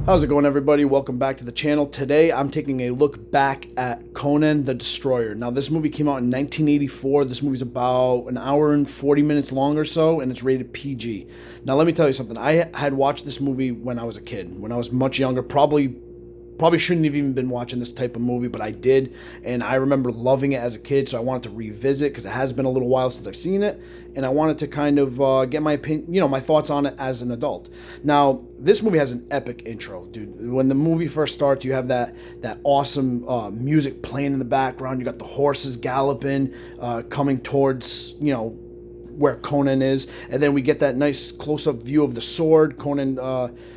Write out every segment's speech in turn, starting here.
How's it going, everybody? Welcome back to the channel. Today I'm taking a look back at Conan the Destroyer. Now, this movie came out in 1984. This movie's about an hour and 40 minutes long or so, and it's rated PG. Now, let me tell you something. I had watched this movie when I was a kid, when I was much younger, probably shouldn't have even been watching this type of movie, but I did, and I remember loving it as a kid, so I wanted to revisit because it has been a little while since I've seen it, and I wanted to kind of get my opinion, my thoughts on it as an adult. Now, this movie has an epic intro, dude. When the movie first starts, you have that awesome music playing in the background. You got the horses galloping, coming towards, where Conan is, and then we get that nice close-up view of the sword. Conan,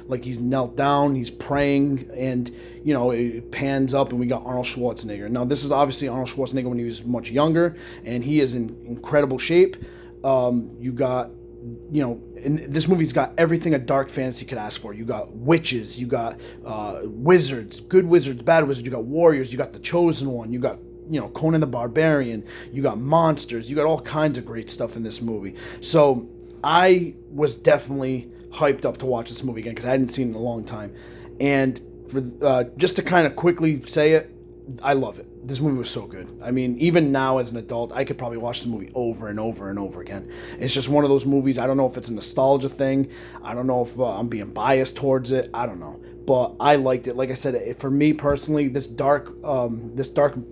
like he's knelt down, he's praying, and it pans up, and we got Arnold Schwarzenegger. Now, this is obviously Arnold Schwarzenegger when he was much younger, and he is in incredible shape. You got, and this movie's got everything a dark fantasy could ask for. You got witches, you got wizards, good wizards, bad wizards, you got warriors, you got the chosen one, you got Conan the Barbarian, you got monsters, you got all kinds of great stuff in this movie. So I was definitely hyped up to watch this movie again because I hadn't seen it in a long time. And for just to kind of quickly say it, I love it. This movie was so good. I mean, even now as an adult, I could probably watch this movie over and over and over again. It's just one of those movies. I don't know if it's a nostalgia thing. I don't know if I'm being biased towards it. I don't know. But I liked it. Like I said, for me personally, this dark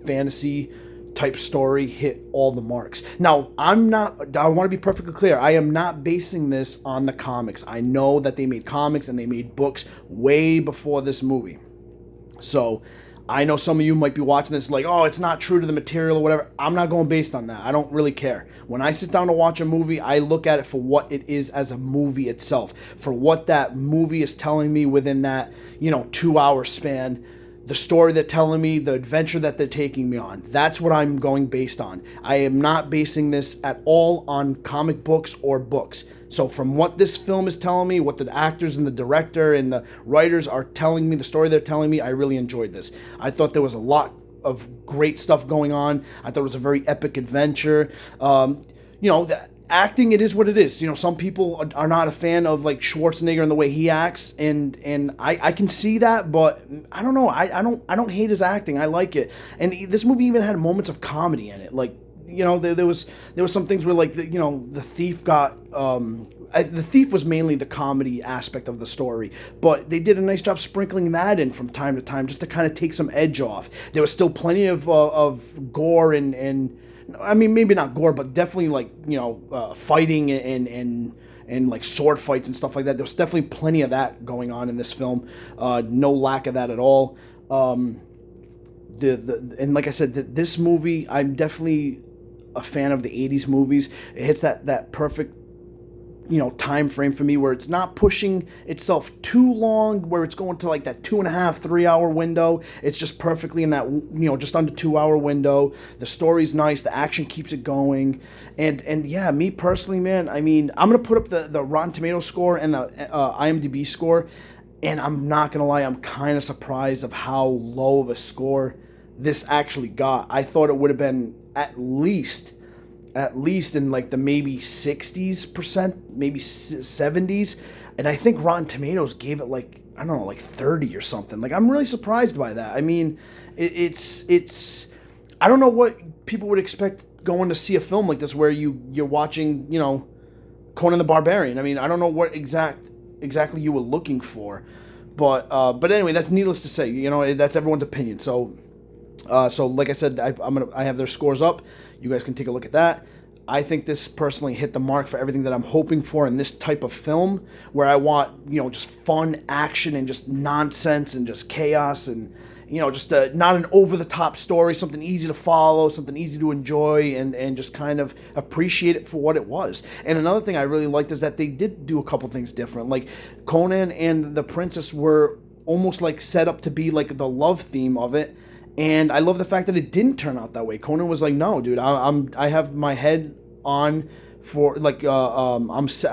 fantasy type story hit all the marks. Now, I want to be perfectly clear. I am not basing this on the comics. I know that they made comics and they made books way before this movie. So I know some of you might be watching this like, oh, it's not true to the material or whatever. I'm not going based on that. I don't really care. When I sit down to watch a movie, I look at it for what it is as a movie itself, for what that movie is telling me within that, 2-hour span, the story they're telling me, the adventure that they're taking me on. That's what I'm going based on. I am not basing this at all on comic books or books. So from what this film is telling me, what the actors and the director and the writers are telling me, the story they're telling me, I really enjoyed this. I thought there was a lot of great stuff going on. I thought it was a very epic adventure. The acting, it is what it is. Some people are not a fan of like Schwarzenegger and the way he acts, and I can see that, but I don't know. I don't hate his acting. I like it. And this movie even had moments of comedy in it. Like, there was some things where like the thief got the thief was mainly the comedy aspect of the story, but they did a nice job sprinkling that in from time to time just to kind of take some edge off. There was still plenty of gore and I mean, maybe not gore, but definitely like fighting and like sword fights and stuff like that. There was definitely plenty of that going on in this film. No lack of that at all. And like I said, this movie, I'm definitely a fan of the 80s movies. It hits that perfect time frame for me where it's not pushing itself too long, where it's going to like that 2.5-3 hour window. It's just perfectly in that just under 2 hour window. The story's nice, the action keeps it going, and yeah, me personally, man, I mean, I'm gonna put up the Rotten Tomatoes score and the IMDb score, and I'm not gonna lie, I'm kind of surprised of how low of a score this actually got. I thought it would have been at least in like the maybe 60%, maybe 70s. And I think Rotten Tomatoes gave it like, I don't know, like 30 or something. Like, I'm really surprised by that. I mean, it's I don't know what people would expect going to see a film like this where you're watching, Conan the Barbarian. I mean, I don't know what exactly you were looking for. But anyway, that's needless to say. That's everyone's opinion. So like I said, I have their scores up. You guys can take a look at that. I think this personally hit the mark for everything that I'm hoping for in this type of film, where I want, just fun action and just nonsense and just chaos and, just not an over-the-top story, something easy to follow, something easy to enjoy, and just kind of appreciate it for what it was. And another thing I really liked is that they did do a couple things different. Like, Conan and the princess were almost like set up to be like the love theme of it. And I love the fact that it didn't turn out that way. Conan was like, no, dude, I have my head on for like I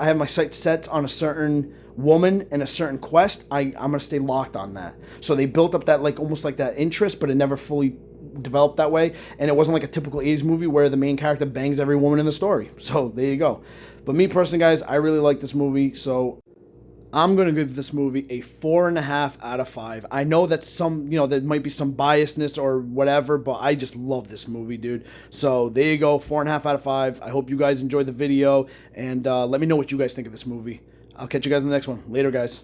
have my sights set on a certain woman and a certain quest. I'm gonna stay locked on that. So they built up that like almost like that interest, but it never fully developed that way. And it wasn't like a typical 80s movie where the main character bangs every woman in the story. So there you go. But me personally, guys, I really like this movie. So I'm gonna give this movie a 4.5 out of 5. I know that there might be some biasness or whatever, but I just love this movie, dude. So there you go, 4.5 out of 5. I hope you guys enjoyed the video, and let me know what you guys think of this movie. I'll catch you guys in the next one. Later, guys.